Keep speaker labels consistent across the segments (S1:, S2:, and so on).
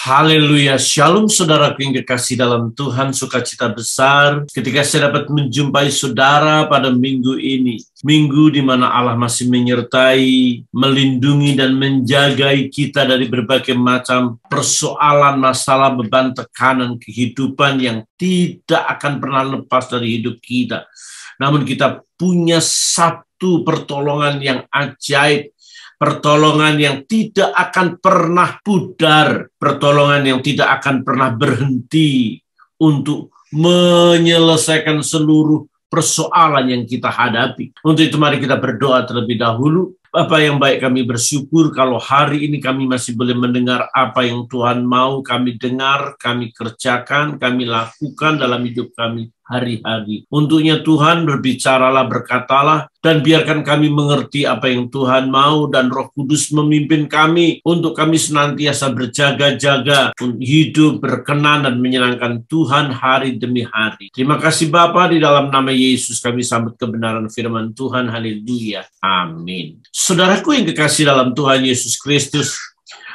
S1: Haleluya, shalom saudaraku yang kekasih dalam Tuhan, sukacita besar ketika saya dapat menjumpai saudara pada minggu ini. Minggu di mana Allah masih menyertai, melindungi dan menjagai kita dari berbagai macam persoalan, masalah, beban, tekanan kehidupan yang tidak akan pernah lepas dari hidup kita. Namun kita punya satu pertolongan yang ajaib, pertolongan yang tidak akan pernah pudar, pertolongan yang tidak akan pernah berhenti untuk menyelesaikan seluruh persoalan yang kita hadapi. Untuk itu mari kita berdoa terlebih dahulu. Bapa yang baik, kami bersyukur kalau hari ini kami masih boleh mendengar apa yang Tuhan mau kami dengar, kami kerjakan, kami lakukan dalam hidup kami hari-hari. Untuknya Tuhan berbicaralah, berkatalah, dan biarkan kami mengerti apa yang Tuhan mau, dan Roh Kudus memimpin kami untuk kami senantiasa berjaga-jaga, hidup berkenan dan menyenangkan Tuhan hari demi hari. Terima kasih Bapa, di dalam nama Yesus kami sambut kebenaran firman Tuhan. Haleluya. Amin. Saudaraku yang kekasih dalam Tuhan Yesus Kristus,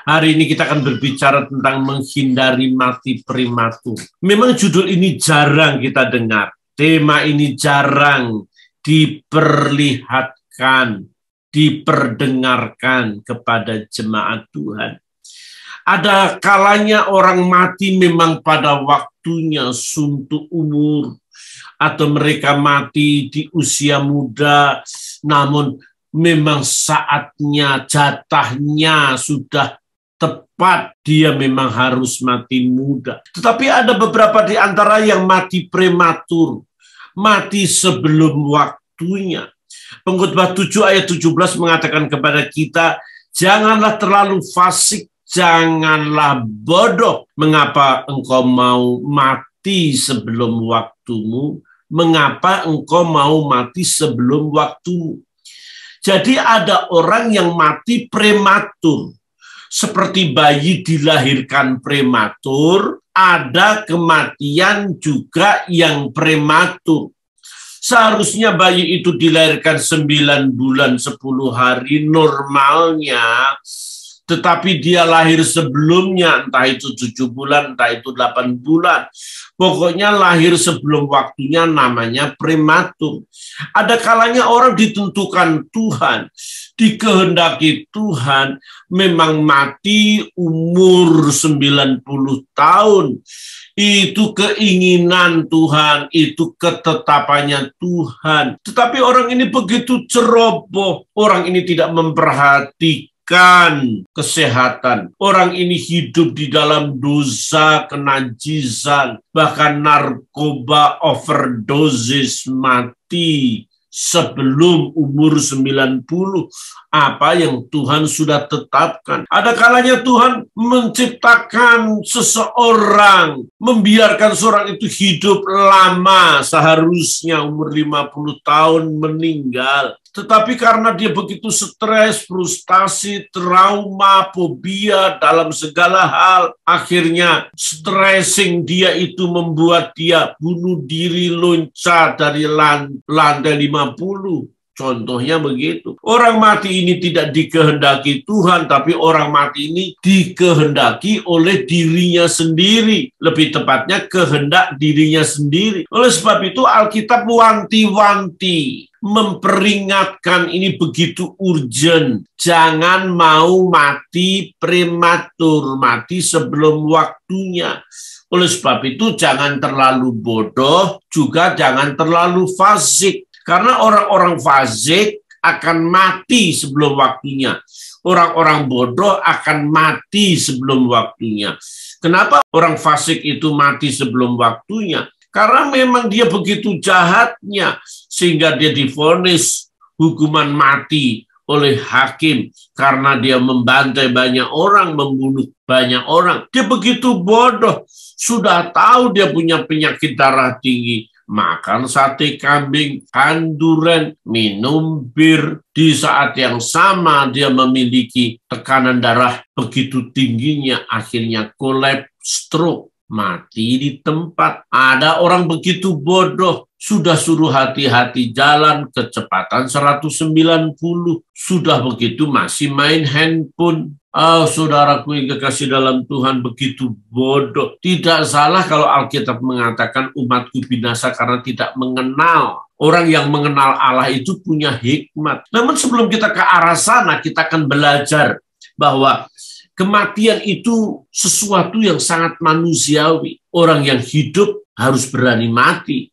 S1: hari ini kita akan berbicara tentang menghindari mati prematur. Memang judul ini jarang kita dengar. Tema ini jarang diperlihatkan, diperdengarkan kepada jemaat Tuhan. Ada kalanya orang mati memang pada waktunya suntuk umur, atau mereka mati di usia muda, namun memang saatnya, jatahnya sudah tepat, dia memang harus mati muda. Tetapi ada beberapa di antara yang mati prematur, mati sebelum waktunya. Pengkhotbah 7 ayat 17 mengatakan kepada kita, janganlah terlalu fasik, janganlah bodoh. Mengapa engkau mau mati sebelum waktumu? Mengapa engkau mau mati sebelum waktumu? Jadi ada orang yang mati prematur. Seperti bayi dilahirkan prematur, ada kematian juga yang prematur. Seharusnya bayi itu dilahirkan 9 bulan 10 hari normalnya, tetapi dia lahir sebelumnya, entah itu 7 bulan, entah itu 8 bulan. Pokoknya lahir sebelum waktunya, namanya prematur. Ada kalanya orang ditentukan Tuhan, dikehendaki Tuhan, memang mati umur 90 tahun. Itu keinginan Tuhan, itu ketetapannya Tuhan. Tetapi orang ini begitu ceroboh, orang ini tidak memperhatikan kesehatan. Orang ini hidup di dalam dosa, kenajisan, bahkan narkoba, overdosis, mati sebelum umur 90. Apa yang Tuhan sudah tetapkan. Ada kalanya Tuhan menciptakan seseorang, membiarkan seorang itu hidup lama, seharusnya umur 50 tahun meninggal. Tetapi karena dia begitu stres, frustasi, trauma, fobia dalam segala hal, akhirnya stressing dia itu membuat dia bunuh diri, loncat dari lantai 50. Contohnya begitu. Orang mati ini tidak dikehendaki Tuhan, tapi orang mati ini dikehendaki oleh dirinya sendiri. Lebih tepatnya kehendak dirinya sendiri. Oleh sebab itu Alkitab wanti-wanti, memperingatkan ini begitu urgent. Jangan mau mati prematur, mati sebelum waktunya. Oleh sebab itu jangan terlalu bodoh, juga jangan terlalu fasik. Karena orang-orang fasik akan mati sebelum waktunya. Orang-orang bodoh akan mati sebelum waktunya. Kenapa orang fasik itu mati sebelum waktunya? Karena memang dia begitu jahatnya, sehingga dia divonis hukuman mati oleh hakim. Karena dia membantai banyak orang, membunuh banyak orang. Dia begitu bodoh, sudah tahu dia punya penyakit darah tinggi, makan sate kambing, kanduren, minum bir. Di saat yang sama dia memiliki tekanan darah begitu tingginya, akhirnya kolaps, stroke, mati di tempat. Ada orang begitu bodoh, sudah suruh hati-hati jalan kecepatan 190, sudah begitu masih main handphone. Saudaraku yang kekasih dalam Tuhan, begitu bodoh. Tidak salah kalau Alkitab mengatakan umatku binasa karena tidak mengenal. Orang yang mengenal Allah itu punya hikmat. Namun sebelum kita ke arah sana, kita akan belajar bahwa kematian itu sesuatu yang sangat manusiawi. Orang yang hidup harus berani mati.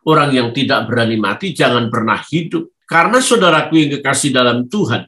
S1: Orang yang tidak berani mati jangan pernah hidup. Karena saudaraku yang kekasih dalam Tuhan,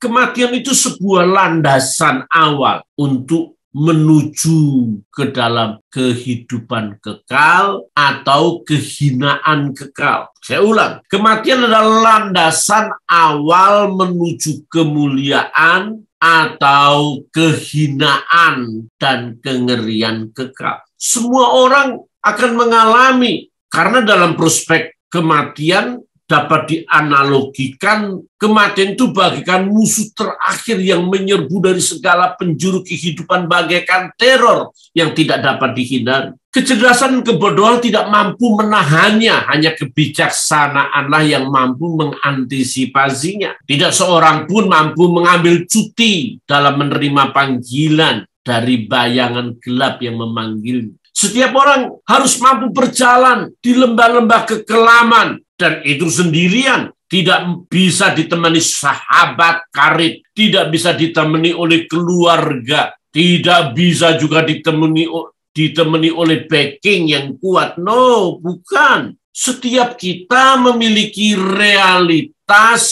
S1: kematian itu sebuah landasan awal untuk menuju ke dalam kehidupan kekal atau kehinaan kekal. Saya ulang, kematian adalah landasan awal menuju kemuliaan atau kehinaan dan kengerian kekal. Semua orang akan mengalami, karena dalam prospek kematian dapat dianalogikan kematian itu bagaikan musuh terakhir yang menyerbu dari segala penjuru kehidupan, bagaikan teror yang tidak dapat dihindari. Kecerdasan dan kebodohan tidak mampu menahannya, hanya kebijaksanaanlah yang mampu mengantisipasinya. Tidak seorang pun mampu mengambil cuti dalam menerima panggilan dari bayangan gelap yang memanggilnya. Setiap orang harus mampu berjalan di lembah-lembah kekelaman, dan itu sendirian. Tidak bisa ditemani sahabat karib, tidak bisa ditemani oleh keluarga, tidak bisa juga ditemani oleh backing yang kuat. No, bukan. Setiap kita memiliki realitas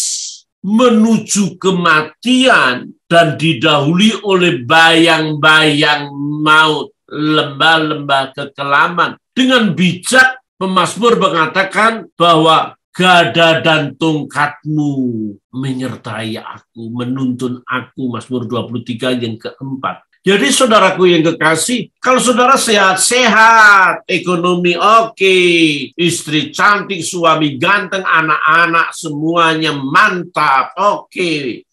S1: menuju kematian dan didahului oleh bayang-bayang maut, lembah-lembah kekelaman. Dengan bijak, pemazmur mengatakan bahwa gada dan tongkatmu menyertai aku, menuntun aku, Mazmur 23 yang keempat. Jadi saudaraku yang kekasih, kalau saudara sehat-sehat, ekonomi oke, istri cantik, suami ganteng, anak-anak semuanya mantap, oke,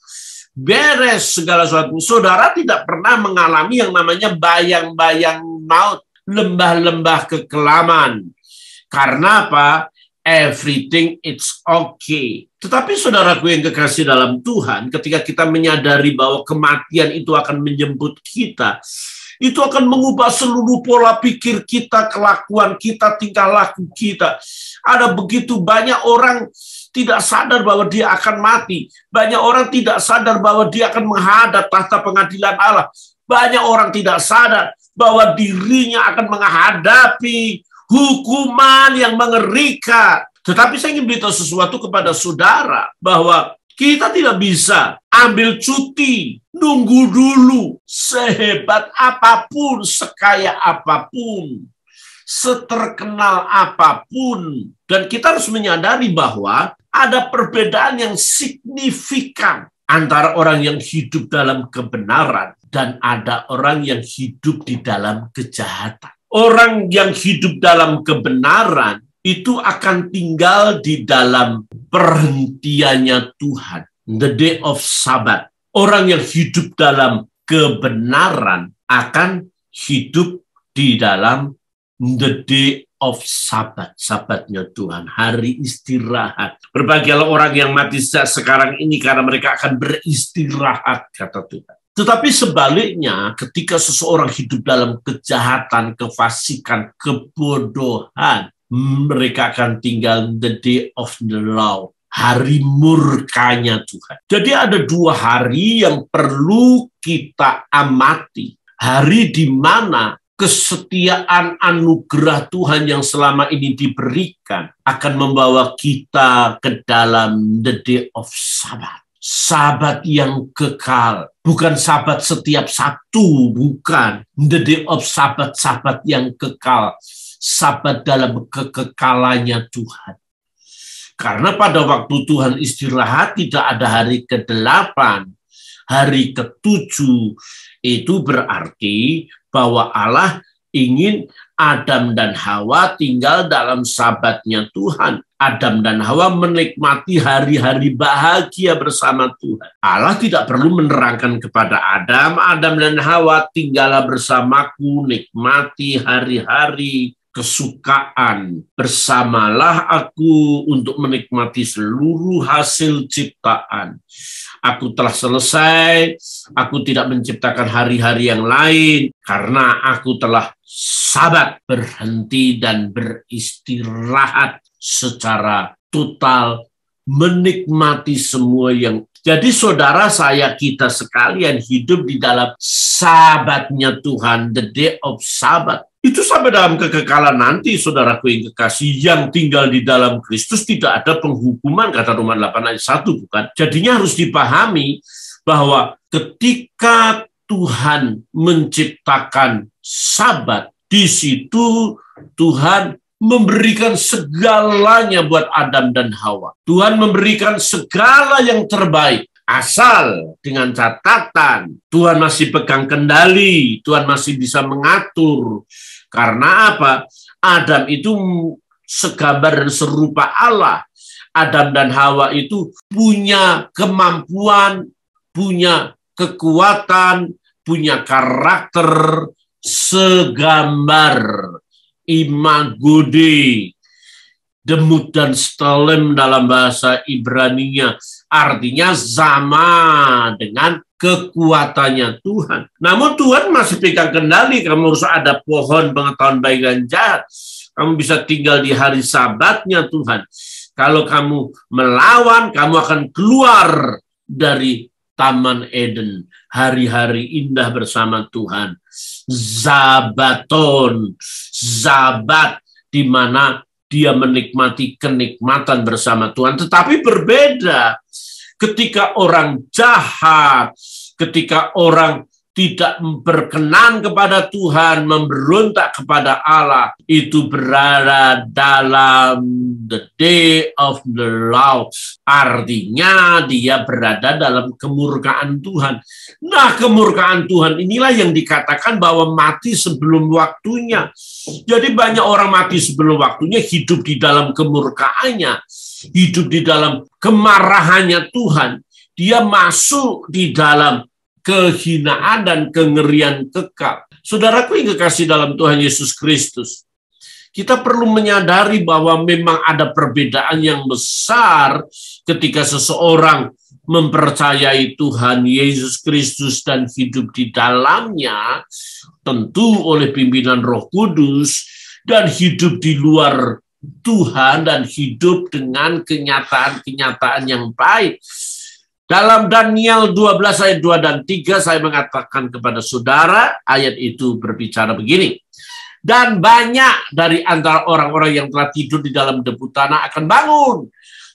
S1: beres segala sesuatu, saudara tidak pernah mengalami yang namanya bayang-bayang maut, lembah-lembah kekelaman. Karena apa? Everything it's okay. Tetapi saudaraku yang kekasih dalam Tuhan, ketika kita menyadari bahwa kematian itu akan menjemput kita, itu akan mengubah seluruh pola pikir kita, kelakuan kita, tingkah laku kita. Ada begitu banyak orang tidak sadar bahwa dia akan mati. Banyak orang tidak sadar bahwa dia akan menghadap tahta pengadilan Allah. Banyak orang tidak sadar bahwa dirinya akan menghadapi hukuman yang mengerikan. Tetapi saya ingin beritahu sesuatu kepada saudara, bahwa kita tidak bisa ambil cuti, nunggu dulu, sehebat apapun, sekaya apapun, seterkenal apapun. Dan kita harus menyadari bahwa ada perbedaan yang signifikan antara orang yang hidup dalam kebenaran dan ada orang yang hidup di dalam kejahatan. Orang yang hidup dalam kebenaran itu akan tinggal di dalam perhentiannya Tuhan. The day of Sabat. Orang yang hidup dalam kebenaran akan hidup di dalam the day of Sabat. Sabatnya Tuhan. Hari istirahat. Berbahagialah orang yang mati sekarang ini karena mereka akan beristirahat, kata Tuhan. Tetapi sebaliknya, ketika seseorang hidup dalam kejahatan, kefasikan, kebodohan, mereka akan tinggal the day of the law, hari murkanya Tuhan. Jadi ada dua hari yang perlu kita amati. Hari di mana kesetiaan anugerah Tuhan yang selama ini diberikan akan membawa kita ke dalam the day of Sabat. Sabat yang kekal, bukan sabat setiap Sabtu, bukan. The day of Sabat, sabat yang kekal, sabat dalam kekekalannya Tuhan. Karena pada waktu Tuhan istirahat tidak ada hari ke-8, hari ke-7, itu berarti bahwa Allah ingin Adam dan Hawa tinggal dalam sabatnya Tuhan. Adam dan Hawa menikmati hari-hari bahagia bersama Tuhan. Allah tidak perlu menerangkan kepada Adam dan Hawa, tinggallah bersamaku, nikmati hari-hari kesukaan. Bersamalah aku untuk menikmati seluruh hasil ciptaan. Aku telah selesai, aku tidak menciptakan hari-hari yang lain, karena aku telah sabat, berhenti dan beristirahat secara total, menikmati semua yang. Jadi saudara, kita sekalian hidup di dalam sabatnya Tuhan, the day of Sabat. Itu sampai dalam kekekalan nanti, saudaraku yang kekasih, yang tinggal di dalam Kristus tidak ada penghukuman, kata Roma 8 ayat 1, bukan? Jadinya harus dipahami bahwa ketika Tuhan menciptakan Sabat, di situ Tuhan memberikan segalanya buat Adam dan Hawa. Tuhan memberikan segala yang terbaik, asal dengan catatan Tuhan masih pegang kendali, Tuhan masih bisa mengatur. Karena apa? Adam itu segambar dan serupa Allah. Adam dan Hawa itu punya kemampuan, punya kekuatan, punya karakter segambar imago Dei, demut dan stelem dalam bahasa Ibrani-nya, artinya sama dengan kekuatannya Tuhan. Namun Tuhan masih pegang kendali. Kamu harus ada pohon pengetahuan baik dan jahat. Kamu bisa tinggal di hari Sabatnya Tuhan. Kalau kamu melawan, kamu akan keluar dari Taman Eden. Hari-hari indah bersama Tuhan. Zabaton, Zabat, di mana dia menikmati kenikmatan bersama Tuhan. Tetapi berbeda ketika orang jahat, ketika orang tidak berkenan kepada Tuhan, memberontak kepada Allah, itu berada dalam the day of the Lord. Artinya dia berada dalam kemurkaan Tuhan. Nah, kemurkaan Tuhan inilah yang dikatakan bahwa mati sebelum waktunya. Jadi banyak orang mati sebelum waktunya, hidup di dalam kemurkaannya, hidup di dalam kemarahannya Tuhan. Dia masuk di dalam kehinaan dan kengerian kekal. Saudaraku yang kekasih dalam Tuhan Yesus Kristus, kita perlu menyadari bahwa memang ada perbedaan yang besar ketika seseorang mempercayai Tuhan Yesus Kristus dan hidup di dalamnya, tentu oleh pimpinan Roh Kudus, dan hidup di luar Tuhan dan hidup dengan kenyataan-kenyataan yang baik. Dalam Daniel 12 ayat 2 dan 3 saya mengatakan kepada saudara, ayat itu berbicara begini. Dan banyak dari antara orang-orang yang telah tidur di dalam debu tanah akan bangun.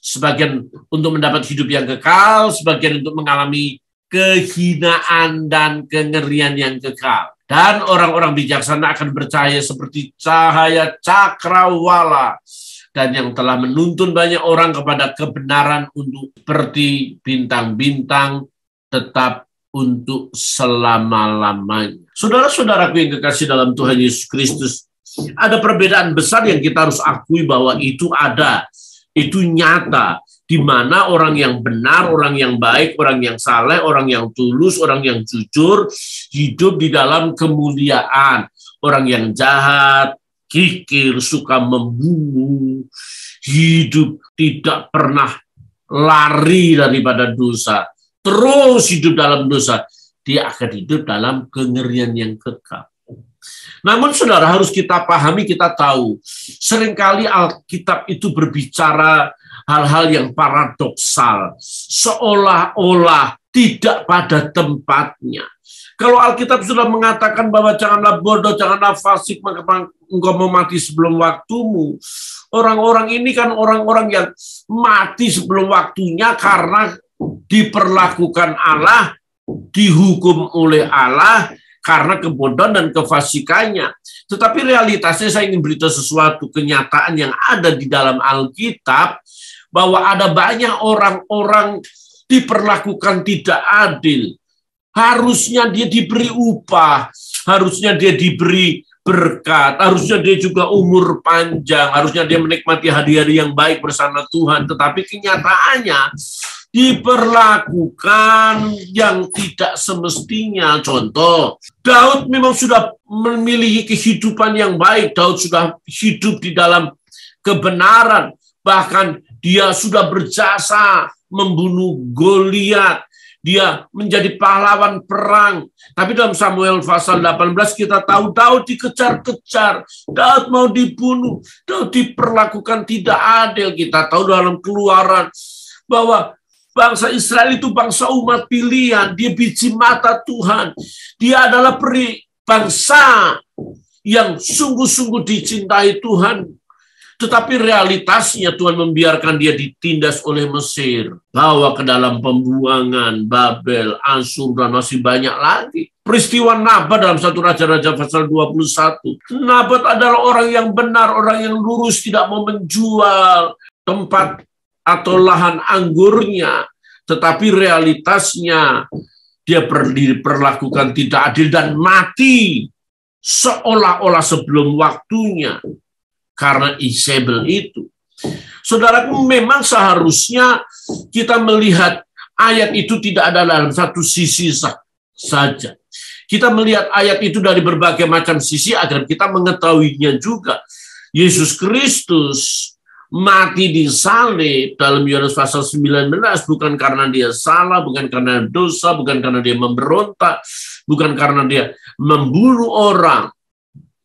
S1: Sebagian untuk mendapat hidup yang kekal, sebagian untuk mengalami kehinaan dan kengerian yang kekal. Dan orang-orang bijaksana akan bercahaya seperti cahaya cakrawala. Dan yang telah menuntun banyak orang kepada kebenaran untuk seperti bintang-bintang tetap untuk selama-lamanya. Saudara-saudaraku yang kekasih dalam Tuhan Yesus Kristus, ada perbedaan besar yang kita harus akui bahwa itu ada. Itu nyata. Di mana orang yang benar, orang yang baik, orang yang saleh, orang yang tulus, orang yang jujur, hidup di dalam kemuliaan. Orang yang jahat, kikir, suka membunuh, hidup tidak pernah lari daripada dosa, terus hidup dalam dosa, dia akan hidup dalam kengerian yang kekal. Namun saudara, harus kita pahami, kita tahu, seringkali Alkitab itu berbicara hal-hal yang paradoksal, seolah-olah tidak pada tempatnya. Kalau Alkitab sudah mengatakan bahwa janganlah bodoh, janganlah fasik, maka engkau mau mati sebelum waktumu. Orang-orang ini kan orang-orang yang mati sebelum waktunya karena diperlakukan Allah, dihukum oleh Allah karena kebodohan dan kefasikannya. Tetapi realitasnya saya ingin beritahu sesuatu, kenyataan yang ada di dalam Alkitab, bahwa ada banyak orang-orang diperlakukan tidak adil. Harusnya dia diberi upah, harusnya dia diberi berkat, harusnya dia juga umur panjang, harusnya dia menikmati hari-hari yang baik bersama Tuhan. Tetapi kenyataannya diperlakukan yang tidak semestinya. Contoh, Daud memang sudah memiliki kehidupan yang baik. Daud sudah hidup di dalam kebenaran. Bahkan dia sudah berjasa membunuh Goliat. Dia menjadi pahlawan perang. Tapi dalam Samuel pasal 18 kita tahu Daud dikejar-kejar. Daud mau dibunuh. Daud diperlakukan tidak adil. Kita tahu dalam Keluaran bahwa bangsa Israel itu bangsa umat pilihan. Dia biji mata Tuhan. Dia adalah bangsa yang sungguh-sungguh dicintai Tuhan. Tetapi realitasnya Tuhan membiarkan dia ditindas oleh Mesir. Bawa ke dalam pembuangan, Babel, Asyur, dan masih banyak lagi. Peristiwa Nabat dalam 1 Raja-Raja pasal 21. Nabat adalah orang yang benar, orang yang lurus, tidak mau menjual tempat atau lahan anggurnya. Tetapi realitasnya dia diperlakukan tidak adil dan mati seolah-olah sebelum waktunya. Karena Isabel itu. Saudaraku, memang seharusnya kita melihat ayat itu tidak ada dalam satu sisi saja. Kita melihat ayat itu dari berbagai macam sisi agar kita mengetahuinya juga. Yesus Kristus mati di salib dalam Yohanes pasal 19 bukan karena dia salah, bukan karena dosa, bukan karena dia memberontak, bukan karena dia membunuh orang.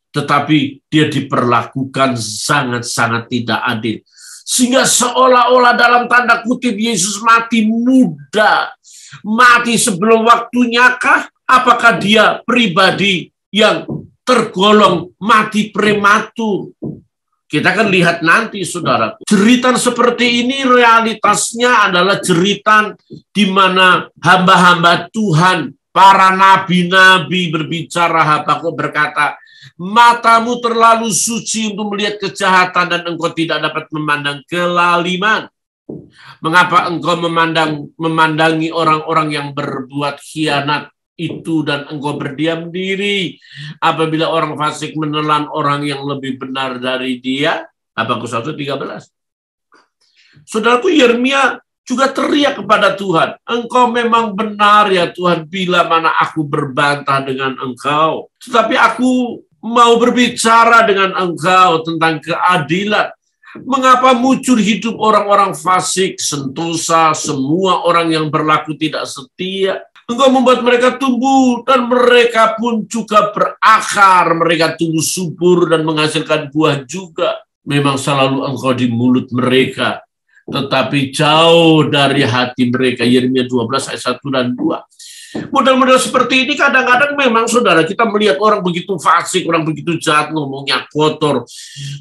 S1: Tetapi dia diperlakukan sangat-sangat tidak adil. Sehingga seolah-olah dalam tanda kutip Yesus mati muda. Mati sebelum waktunya kah? Apakah dia pribadi yang tergolong mati prematur? Kita akan lihat nanti, saudara. Jeritan seperti ini realitasnya adalah jeritan di mana hamba-hamba Tuhan, para nabi-nabi berbicara. Habakuk berkata, matamu terlalu suci untuk melihat kejahatan dan engkau tidak dapat memandang kelaliman. Mengapa engkau memandangi orang-orang yang berbuat khianat itu dan engkau berdiam diri apabila orang fasik menelan orang yang lebih benar dari dia? Habakuk 1:13. Saudaraku, Yeremia juga teriak kepada Tuhan, engkau memang benar ya Tuhan, bila mana aku berbantah dengan engkau. Tetapi aku mau berbicara dengan engkau tentang keadilan. Mengapa muncul hidup orang-orang fasik, sentosa, semua orang yang berlaku tidak setia? Engkau membuat mereka tumbuh dan mereka pun juga berakar. Mereka tumbuh subur dan menghasilkan buah juga. Memang selalu engkau di mulut mereka, tetapi jauh dari hati mereka. Yeremia 12 ayat 1 dan 2. Model-model seperti ini kadang-kadang memang, saudara, kita melihat orang begitu fasik, orang begitu jahat, ngomongnya kotor.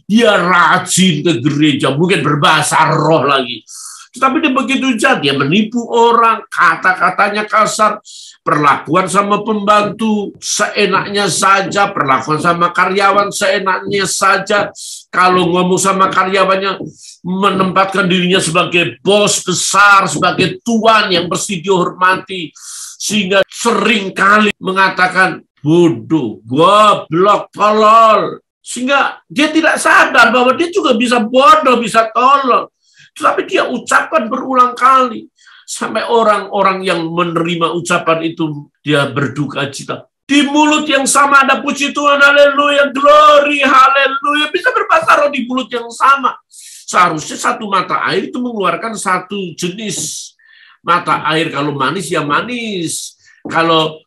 S1: Dia rajin ke gereja, mungkin berbahasa roh lagi. Tetapi dia begitu jahat, dia menipu orang, kata-katanya kasar, perlakuan sama pembantu seenaknya saja, perlakuan sama karyawan seenaknya saja. Kalau ngomong sama karyawannya, menempatkan dirinya sebagai bos besar, sebagai tuan yang mesti dihormati. Sehingga seringkali mengatakan bodoh, goblok, tolol. Sehingga dia tidak sadar bahwa dia juga bisa bodoh, bisa tolol. Tetapi dia ucapkan berulang kali. Sampai orang-orang yang menerima ucapan itu, dia berduka cita. Di mulut yang sama ada puji Tuhan, haleluya, glory, haleluya. Bisa berbahasa roh di mulut yang sama. Seharusnya satu mata air itu mengeluarkan satu jenis mata air. Kalau manis ya manis, kalau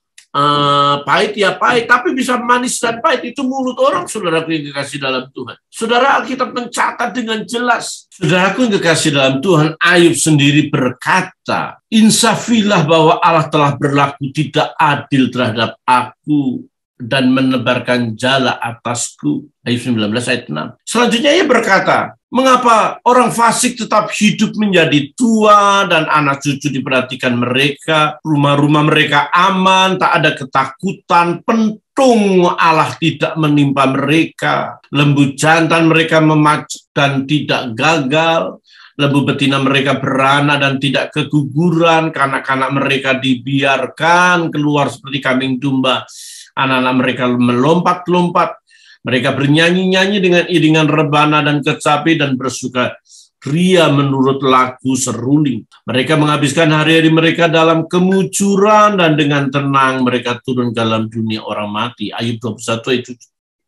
S1: pahit ya pahit, tapi bisa manis dan pahit. Itu mulut orang, saudaraku yang dikasih dalam Tuhan. Saudara, Alkitab mencatat dengan jelas. Saudaraku yang dikasih dalam Tuhan, Ayub sendiri berkata, insafilah bahwa Allah telah berlaku tidak adil terhadap aku dan menebarkan jala atasku. Ayub 19 ayat 6. Selanjutnya ia berkata, mengapa orang fasik tetap hidup menjadi tua dan anak cucu diperhatikan mereka, rumah-rumah mereka aman, tak ada ketakutan, pentung Allah tidak menimpa mereka, lembu jantan mereka memacu dan tidak gagal, lembu betina mereka beranak dan tidak keguguran, kanak-kanak mereka dibiarkan keluar seperti kambing domba, anak-anak mereka melompat-lompat. Mereka bernyanyi-nyanyi dengan iringan rebana dan kecapi dan bersuka ria menurut lagu seruling. Mereka menghabiskan hari-hari mereka dalam kemujuran dan dengan tenang mereka turun ke dalam dunia orang mati. Ayub 21 ayat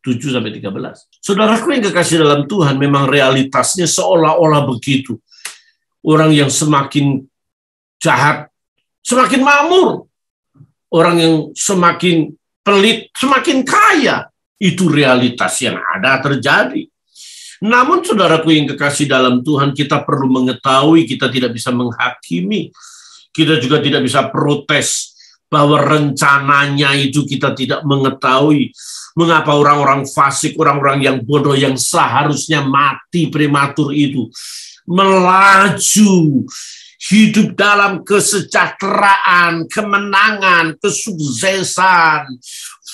S1: 7-13. Saudaraku yang kekasih dalam Tuhan, memang realitasnya seolah-olah begitu. Orang yang semakin jahat, semakin makmur. Orang yang semakin pelit, semakin kaya. Itu realitas yang ada terjadi. Namun saudaraku yang kekasih dalam Tuhan, kita perlu mengetahui, kita tidak bisa menghakimi. Kita juga tidak bisa protes bahwa rencananya itu kita tidak mengetahui. Mengapa orang-orang fasik, orang-orang yang bodoh yang seharusnya mati prematur itu melaju hidup dalam kesejahteraan, kemenangan, kesuksesan,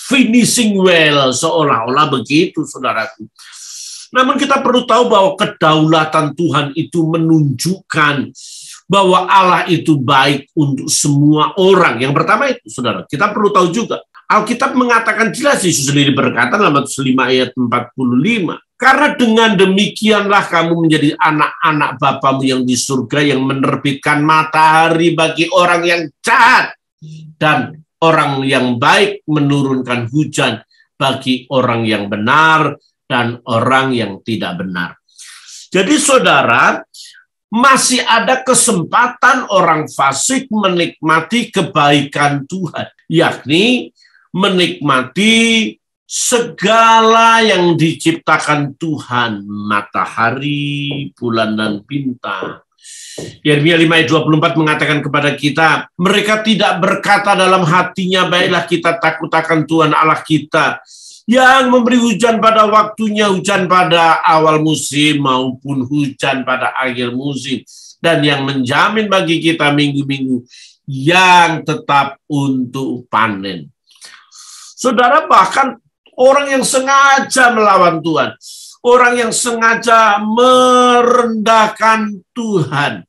S1: finishing well, seolah-olah begitu, saudaraku. Namun kita perlu tahu bahwa kedaulatan Tuhan itu menunjukkan bahwa Allah itu baik untuk semua orang. Yang pertama itu, saudara, kita perlu tahu juga. Alkitab mengatakan jelas, Yesus sendiri berkata dalam Matius 5 ayat 45. Karena dengan demikianlah kamu menjadi anak-anak Bapamu yang di surga, yang menerbitkan matahari bagi orang yang jahat dan orang yang baik, menurunkan hujan bagi orang yang benar dan orang yang tidak benar. Jadi saudara, masih ada kesempatan orang fasik menikmati kebaikan Tuhan, yakni menikmati segala yang diciptakan Tuhan, matahari, bulan, dan bintang. Yeremia 5 ayat 24 mengatakan kepada kita, mereka tidak berkata dalam hatinya, baiklah kita takut akan Tuhan Allah kita, yang memberi hujan pada waktunya, hujan pada awal musim maupun hujan pada akhir musim, dan yang menjamin bagi kita minggu-minggu yang tetap untuk panen. Saudara, bahkan orang yang sengaja melawan Tuhan, orang yang sengaja merendahkan Tuhan,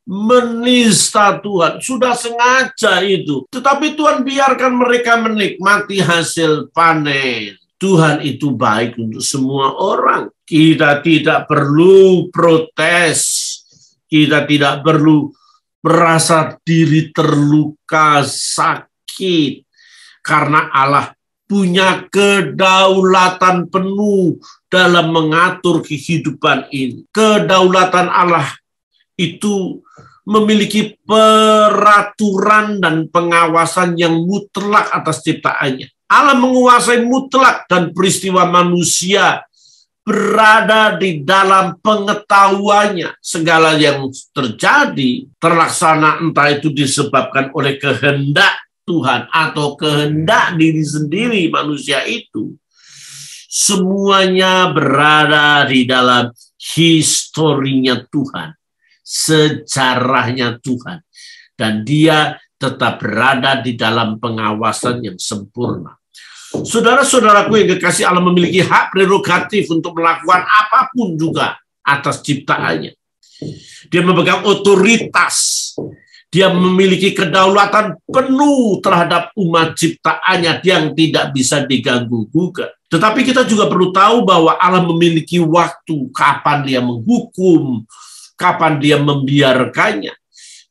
S1: menista Tuhan, sudah sengaja itu. Tetapi Tuhan biarkan mereka menikmati hasil panen. Tuhan itu baik untuk semua orang. Kita tidak perlu protes. Kita tidak perlu merasa diri terluka, sakit. Karena Allah punya kedaulatan penuh dalam mengatur kehidupan ini. Kedaulatan Allah itu memiliki peraturan dan pengawasan yang mutlak atas ciptaannya. Allah menguasai mutlak dan peristiwa manusia berada di dalam pengetahuannya. Segala yang terjadi terlaksana, entah itu disebabkan oleh kehendak Tuhan atau kehendak diri sendiri manusia itu. Semuanya berada di dalam historinya Tuhan, sejarahnya Tuhan. Dan dia tetap berada di dalam pengawasan yang sempurna. Saudara-saudaraku yang kekasih, Allah memiliki hak prerogatif untuk melakukan apapun juga atas ciptaannya. Dia memegang otoritas. Dia memiliki kedaulatan penuh terhadap umat ciptaannya yang tidak bisa diganggu-gugat. Tetapi kita juga perlu tahu bahwa Allah memiliki waktu kapan dia menghukum, kapan dia membiarkannya.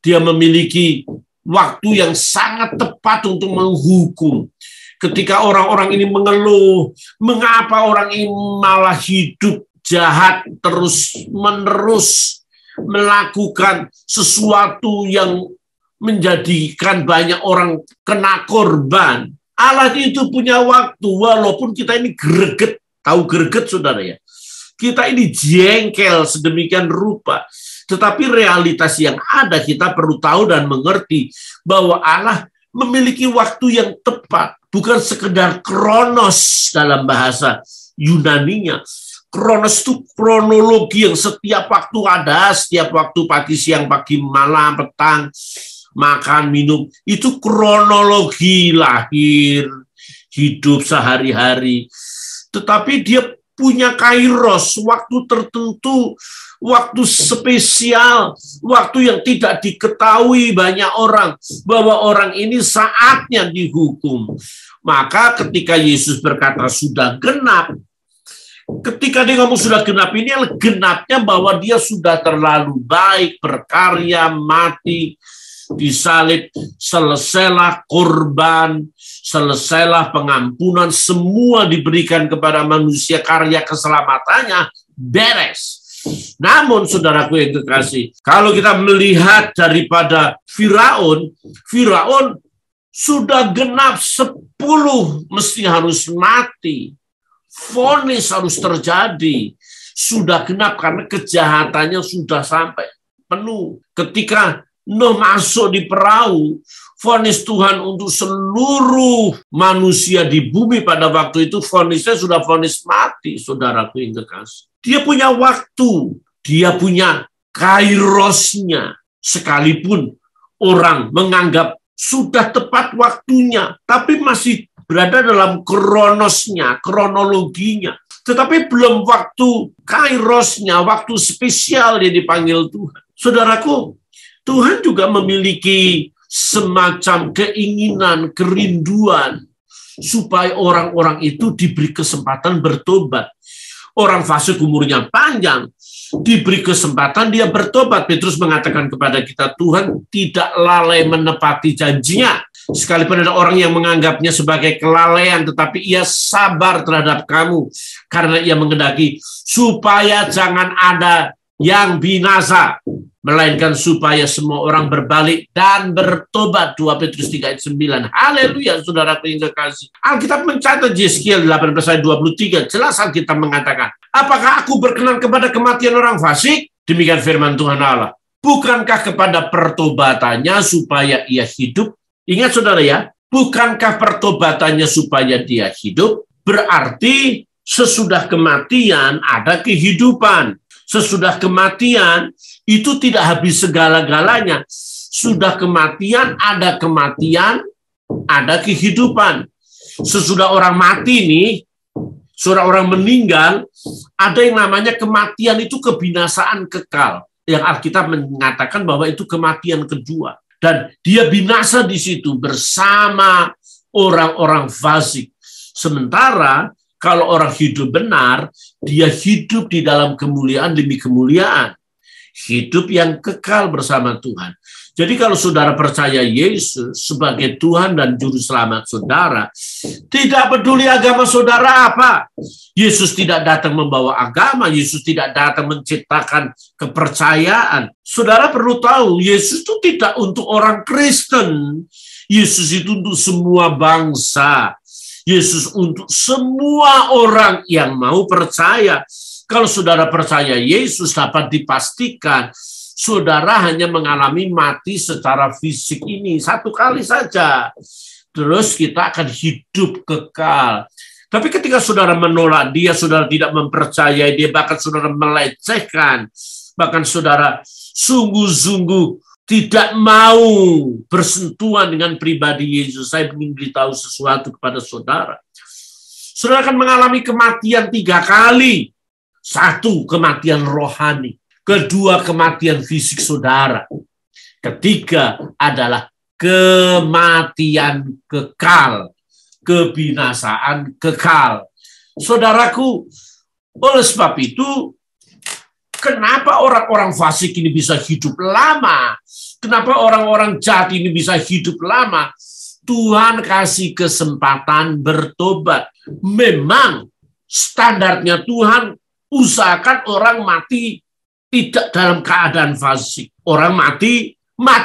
S1: Dia memiliki waktu yang sangat tepat untuk menghukum. Ketika orang-orang ini mengeluh, mengapa orang ini malah hidup jahat terus-menerus, melakukan sesuatu yang menjadikan banyak orang kena korban. Allah itu punya waktu, walaupun kita ini greget, tahu greget saudara ya. Kita ini jengkel sedemikian rupa. Tetapi realitas yang ada kita perlu tahu dan mengerti bahwa Allah memiliki waktu yang tepat. Bukan sekedar kronos dalam bahasa Yunaninya. Kronos itu kronologi yang setiap waktu ada, setiap waktu pagi, siang, pagi, malam, petang, makan, minum. Itu kronologi lahir, hidup sehari-hari. Tetapi dia punya kairos, waktu tertentu, waktu spesial, waktu yang tidak diketahui banyak orang, bahwa orang ini saatnya dihukum. Maka ketika Yesus berkata sudah genap, Ketika dia ngomong sudah genap, ini genapnya bahwa dia sudah terlalu baik, berkarya, mati, disalib, selesailah korban, selesailah pengampunan, semua diberikan kepada manusia, karya keselamatannya beres. Namun saudaraku yang kekasih, kalau kita melihat daripada Firaun sudah genap 10 mesti harus mati. Vonis harus terjadi. Sudah genap karena kejahatannya sudah sampai penuh. Ketika Nuh masuk di perahu, vonis Tuhan untuk seluruh manusia di bumi pada waktu itu, vonisnya sudah vonis mati, saudaraku yang kekasih. Dia punya waktu, dia punya kairosnya. Sekalipun orang menganggap sudah tepat waktunya, tapi masih berada dalam kronosnya, kronologinya. Tetapi belum waktu kairosnya, waktu spesial dia dipanggil Tuhan. Saudaraku, Tuhan juga memiliki semacam keinginan, kerinduan, supaya orang-orang itu diberi kesempatan bertobat. Orang fasik umurnya panjang, diberi kesempatan dia bertobat. Petrus mengatakan kepada kita, Tuhan tidak lalai menepati janjinya. Sekalipun ada orang yang menganggapnya sebagai kelalaian, tetapi ia sabar terhadap kamu, karena ia mengendaki supaya jangan ada yang binasa, melainkan supaya semua orang berbalik dan bertobat. 2 Petrus 3 ayat 9. Haleluya, saudaraku yang kekasih. Alkitab mencatat Yeskiel 18 ayat 23. Jelas Alkitab mengatakan, apakah aku berkenan kepada kematian orang fasik? Demikian firman Tuhan Allah. Bukankah kepada pertobatannya supaya ia hidup? Ingat saudara ya, bukankah pertobatannya supaya dia hidup? Berarti sesudah kematian ada kehidupan. Sesudah kematian itu tidak habis segala-galanya. Sudah kematian, ada kehidupan. Sesudah orang mati nih, seorang orang meninggal, ada yang namanya kematian itu kebinasaan kekal. Yang Alkitab mengatakan bahwa itu kematian kedua. Dan dia binasa di situ bersama orang-orang fasik. Sementara kalau orang hidup benar, dia hidup di dalam kemuliaan demi kemuliaan. Hidup yang kekal bersama Tuhan. Jadi kalau saudara percaya Yesus sebagai Tuhan dan Juru Selamat saudara, tidak peduli agama saudara apa. Yesus tidak datang membawa agama, Yesus tidak datang menciptakan kepercayaan. Saudara perlu tahu, Yesus itu tidak untuk orang Kristen. Yesus itu untuk semua bangsa. Yesus untuk semua orang yang mau percaya. Kalau saudara percaya Yesus, dapat dipastikan saudara hanya mengalami mati secara fisik ini satu kali saja. Terus kita akan hidup kekal. Tapi ketika saudara menolak dia, saudara tidak mempercayai dia, bahkan saudara melecehkan, bahkan saudara sungguh-sungguh tidak mau bersentuhan dengan pribadi Yesus. Saya ingin beritahu sesuatu kepada saudara. Saudara akan mengalami kematian 3 kali. 1, kematian rohani. 2, kematian fisik saudara. 3 adalah kematian kekal. Kebinasaan kekal. Saudaraku, oleh sebab itu, kenapa orang-orang fasik ini bisa hidup lama? Kenapa orang-orang jahat ini bisa hidup lama? Tuhan kasih kesempatan bertobat. Memang standarnya Tuhan usahakan orang mati tidak dalam keadaan fasik. Orang mati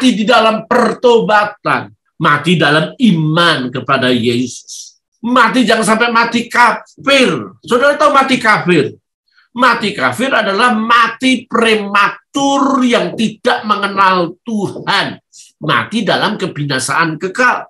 S1: di dalam pertobatan. Mati dalam iman kepada Yesus. Mati jangan sampai mati kafir. Saudara tahu mati kafir? Mati kafir adalah mati prematur yang tidak mengenal Tuhan. Mati dalam kebinasaan kekal.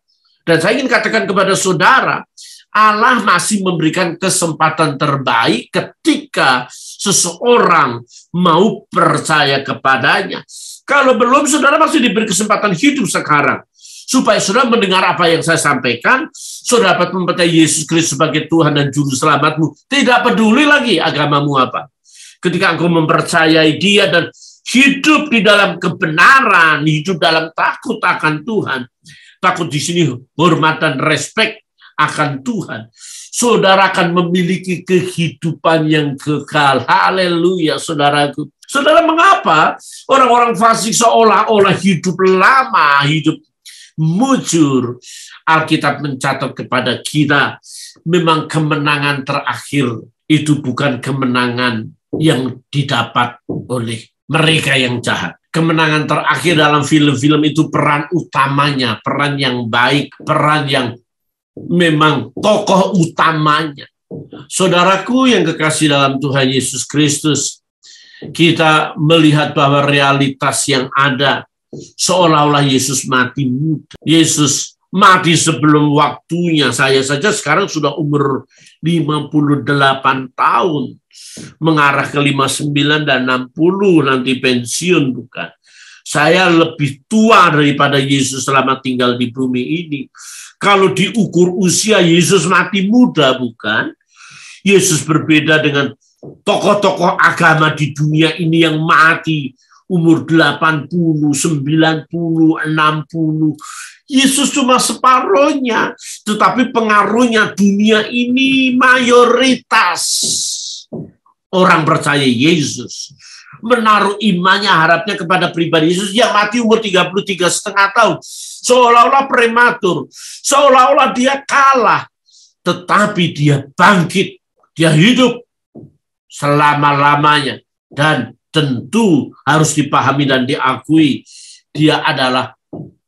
S1: Dan saya ingin katakan kepada saudara, Allah masih memberikan kesempatan terbaik ketika seseorang mau percaya kepadanya. Kalau belum, saudara masih diberi kesempatan hidup sekarang. Supaya saudara mendengar apa yang saya sampaikan, saudara dapat mempercayai Yesus Kristus sebagai Tuhan dan Juru Selamatmu. Tidak peduli lagi agamamu apa. Ketika engkau mempercayai Dia dan hidup di dalam kebenaran, hidup dalam takut akan Tuhan. Takut di sini hormat dan respek akan Tuhan, saudara akan memiliki kehidupan yang kekal. Haleluya, saudaraku. Saudara, mengapa orang-orang fasik seolah-olah hidup lama, hidup mujur? Alkitab mencatat kepada kita, memang kemenangan terakhir itu bukan kemenangan yang didapat oleh mereka yang jahat. Kemenangan terakhir dalam film-film itu peran utamanya, peran yang baik, peran yang memang tokoh utamanya. Saudaraku yang kekasih dalam Tuhan Yesus Kristus, kita melihat bahwa realitas yang ada seolah-olah Yesus mati muda. Yesus mati sebelum waktunya. Saya saja sekarang sudah umur 58 tahun. Mengarah ke 59 dan 60 nanti pensiun, bukan. Saya lebih tua daripada Yesus selama tinggal di bumi ini. Kalau diukur usia, Yesus mati muda, bukan? Yesus berbeda dengan tokoh-tokoh agama di dunia ini yang mati umur 80, 90, 60. Yesus cuma separuhnya, tetapi pengaruhnya dunia ini mayoritas orang percaya Yesus. Menaruh imannya, harapnya kepada pribadi Yesus yang mati umur 33,5 tahun. Seolah-olah prematur, seolah-olah dia kalah. Tetapi dia bangkit, dia hidup selama-lamanya. Dan tentu harus dipahami dan diakui, dia adalah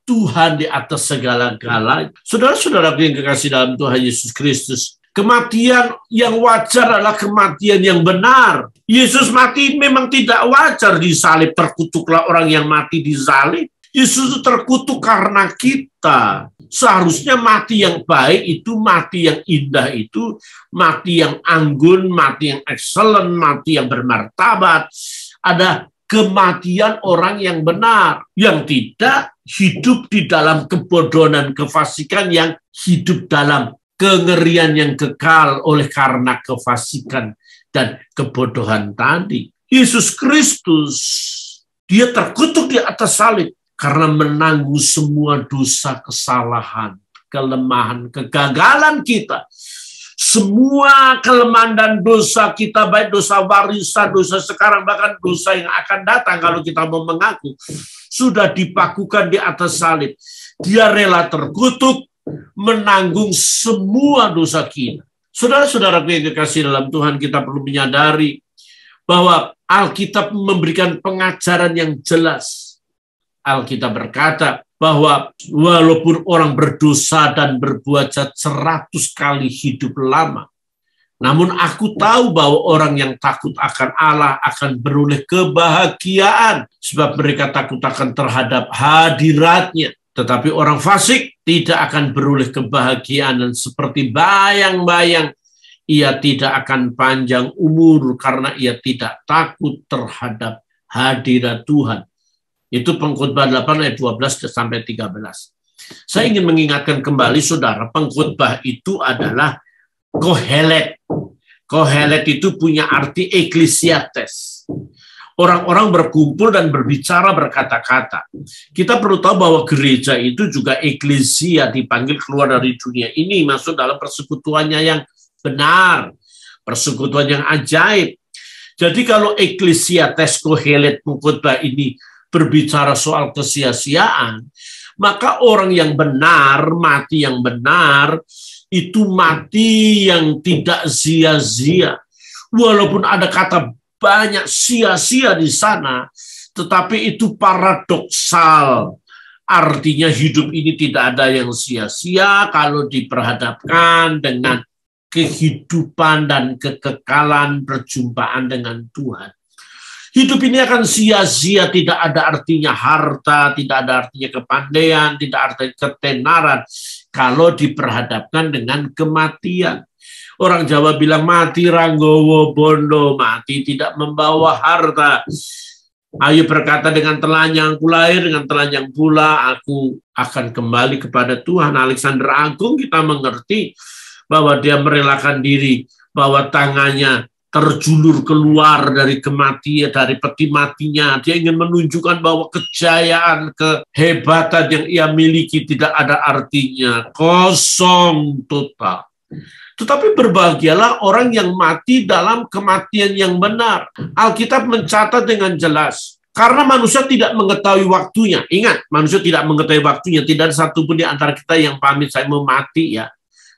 S1: Tuhan di atas segala-galanya. Saudara-saudara yang kekasih dalam Tuhan Yesus Kristus, kematian yang wajar adalah kematian yang benar. Yesus mati memang tidak wajar disalib, terkutuklah orang yang mati disalib. Yesus terkutuk karena kita. Seharusnya mati yang baik itu, mati yang indah itu, mati yang anggun, mati yang excellent, mati yang bermartabat. Ada kematian orang yang benar, yang tidak hidup di dalam kebodohan dan kefasikan, yang hidup dalam kengerian yang kekal oleh karena kefasikan dan kebodohan tadi. Yesus Kristus, dia terkutuk di atas salib karena menanggung semua dosa, kesalahan, kelemahan, kegagalan kita. Semua kelemahan dan dosa kita, baik dosa warisan, dosa sekarang, bahkan dosa yang akan datang kalau kita mau mengaku, sudah dipakukan di atas salib. Dia rela terkutuk, menanggung semua dosa kita. Saudara-saudara yang kekasih dalam Tuhan, kita perlu menyadari bahwa Alkitab memberikan pengajaran yang jelas. Alkitab berkata bahwa walaupun orang berdosa dan berbuat jahat 100 kali hidup lama, namun aku tahu bahwa orang yang takut akan Allah akan beroleh kebahagiaan, sebab mereka takut akan terhadap hadirat-Nya. Tetapi orang fasik tidak akan beroleh kebahagiaan, dan seperti bayang-bayang ia tidak akan panjang umur karena ia tidak takut terhadap hadirat Tuhan. Itu Pengkhotbah 8 ayat 12 sampai 13. Saya ingin mengingatkan kembali saudara, pengkhotbah itu adalah Kohelet. Kohelet itu punya arti ekklesiastes. Orang-orang berkumpul dan berbicara, berkata-kata. Kita perlu tahu bahwa gereja itu juga eklesia, dipanggil keluar dari dunia ini, masuk dalam persekutuannya yang benar, persekutuan yang ajaib. Jadi kalau ekklesiastes Kohelet pengkhotbah ini berbicara soal kesia-siaan, maka orang yang benar, mati yang benar, itu mati yang tidak sia-sia. Walaupun ada kata banyak sia-sia di sana, tetapi itu paradoksal. Artinya hidup ini tidak ada yang sia-sia kalau diperhadapkan dengan kehidupan dan kekekalan perjumpaan dengan Tuhan. Hidup ini akan sia-sia, tidak ada artinya harta, tidak ada artinya kepandaian, tidak ada artinya ketenaran kalau diperhadapkan dengan kematian. Orang Jawa bilang mati ranggowo bondo, mati tidak membawa harta. Ayu berkata, dengan telanjang ku lahir, dengan telanjang pula aku akan kembali kepada Tuhan. Alexander Agung kita mengerti bahwa dia merelakan diri, bahwa tangannya terjulur keluar dari kematian, dari peti matinya. Dia ingin menunjukkan bahwa kejayaan, kehebatan yang ia miliki tidak ada artinya, kosong total. Tetapi berbahagialah orang yang mati dalam kematian yang benar. Alkitab mencatat dengan jelas, karena manusia tidak mengetahui waktunya. Ingat, manusia tidak mengetahui waktunya. Tidak ada satupun di antara kita yang pamit saya mau mati ya.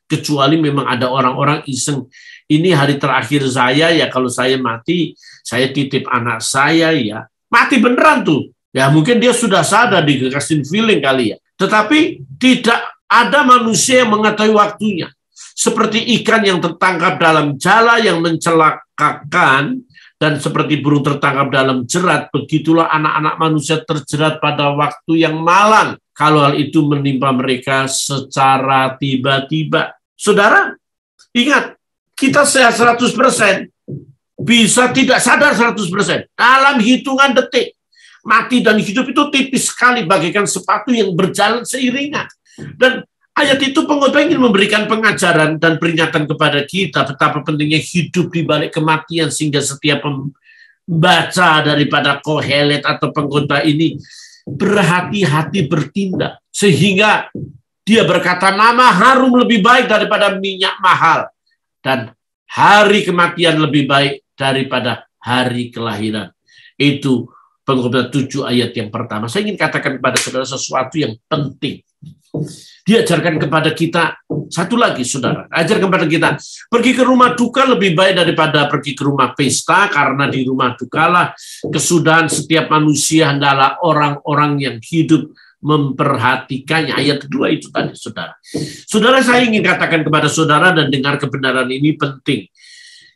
S1: Kecuali memang ada orang-orang iseng. Ini hari terakhir saya ya, kalau saya mati, saya titip anak saya ya. Mati beneran tuh. Ya mungkin dia sudah sadar, dikasih feeling kali ya. Tetapi tidak ada manusia yang mengetahui waktunya. Seperti ikan yang tertangkap dalam jala yang mencelakakan, dan seperti burung tertangkap dalam jerat, begitulah anak-anak manusia terjerat pada waktu yang malang, kalau hal itu menimpa mereka secara tiba-tiba. Saudara, ingat, kita sehat 100%, bisa tidak sadar 100%. Dalam hitungan detik, mati dan hidup itu tipis sekali, bagaikan sepatu yang berjalan seiringan. Dan ayat itu pengkhotbah ingin memberikan pengajaran dan peringatan kepada kita betapa pentingnya hidup di balik kematian, sehingga setiap pembaca daripada Kohelet atau pengkhotbah ini berhati-hati bertindak, sehingga dia berkata nama harum lebih baik daripada minyak mahal, dan hari kematian lebih baik daripada hari kelahiran. Itu pengkhotbah 7 ayat yang pertama. Saya ingin katakan kepada saudara sesuatu yang penting. Diajarkan kepada kita, satu lagi saudara, ajarkan kepada kita, pergi ke rumah duka lebih baik daripada pergi ke rumah pesta, karena di rumah dukalah kesudahan setiap manusia, hendaklah orang-orang yang hidup memperhatikannya. Ayat 2 itu tadi, saudara. Saudara, saya ingin katakan kepada saudara, dan dengar kebenaran ini penting.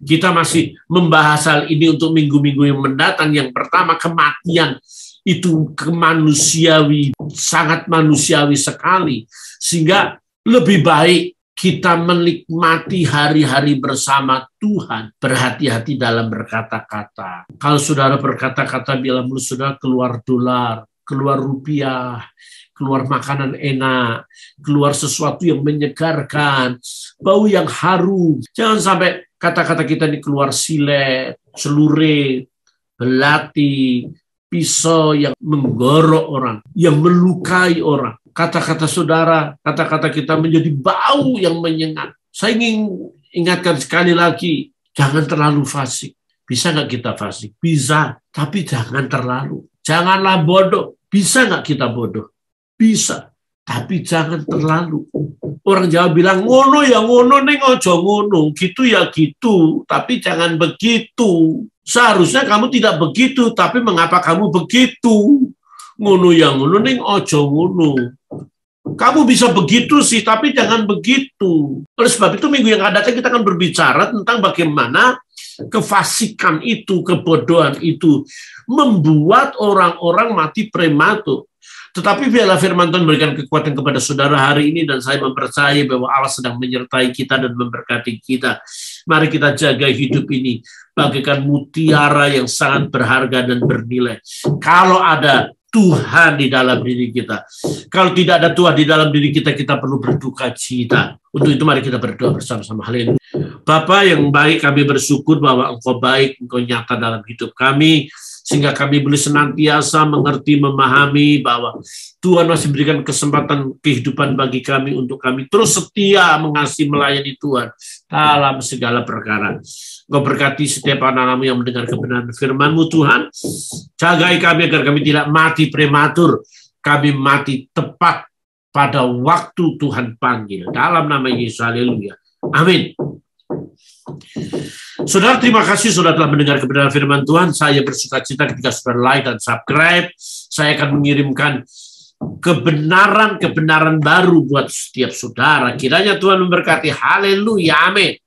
S1: Kita masih membahas hal ini untuk minggu-minggu yang mendatang. Yang pertama, kematian itu kemanusiawi, sangat manusiawi sekali, sehingga lebih baik kita menikmati hari-hari bersama Tuhan. Berhati-hati dalam berkata-kata. Kalau saudara berkata-kata, bila mulut saudara keluar dolar, keluar rupiah, keluar makanan enak, keluar sesuatu yang menyegarkan, bau yang harum. Jangan sampai kata-kata kita ini keluar silet, celurit, belati, pisau yang menggorok orang, yang melukai orang. Kata-kata saudara, kata-kata kita menjadi bau yang menyengat. Saya ingin ingatkan sekali lagi, jangan terlalu fasik. Bisa nggak kita fasik? Bisa, tapi jangan terlalu. Janganlah bodoh. Bisa nggak kita bodoh? Bisa, tapi jangan terlalu. Orang Jawa bilang, ngono ya ngono, neng ojo ngono. Gitu ya gitu, tapi jangan begitu. Seharusnya kamu tidak begitu, tapi mengapa kamu begitu? Ngono ya ngono, neng ojo ngono. Kamu bisa begitu sih, tapi jangan begitu. Oleh sebab itu, minggu yang akan datang kita akan berbicara tentang bagaimana kefasikan itu, kebodohan itu, membuat orang-orang mati prematur. Tetapi biarlah firman Tuhan memberikan kekuatan kepada saudara hari ini, dan saya mempercayai bahwa Allah sedang menyertai kita dan memberkati kita. Mari kita jaga hidup ini bagaikan mutiara yang sangat berharga dan bernilai. Kalau ada Tuhan di dalam diri kita. Kalau tidak ada Tuhan di dalam diri kita, kita perlu berduka cita. Untuk itu mari kita berdoa bersama-sama. Haleluya. Bapa yang baik, kami bersyukur bahwa Engkau baik, Engkau nyata dalam hidup kami, sehingga kami boleh senantiasa mengerti, memahami bahwa Tuhan masih berikan kesempatan kehidupan bagi kami untuk kami terus setia mengasihi, melayani Tuhan dalam segala perkara. Engkau berkati setiap anak-anak-Mu yang mendengar kebenaran firman-Mu, Tuhan. Jagai kami agar kami tidak mati prematur, kami mati tepat pada waktu Tuhan panggil. Dalam nama Yesus, haleluya. Amin. Saudara, terima kasih sudah telah mendengar kebenaran firman Tuhan. Saya bersuka cita ketika saudara like dan subscribe. Saya akan mengirimkan kebenaran-kebenaran baru buat setiap saudara. Kiranya Tuhan memberkati. Haleluya. Amin.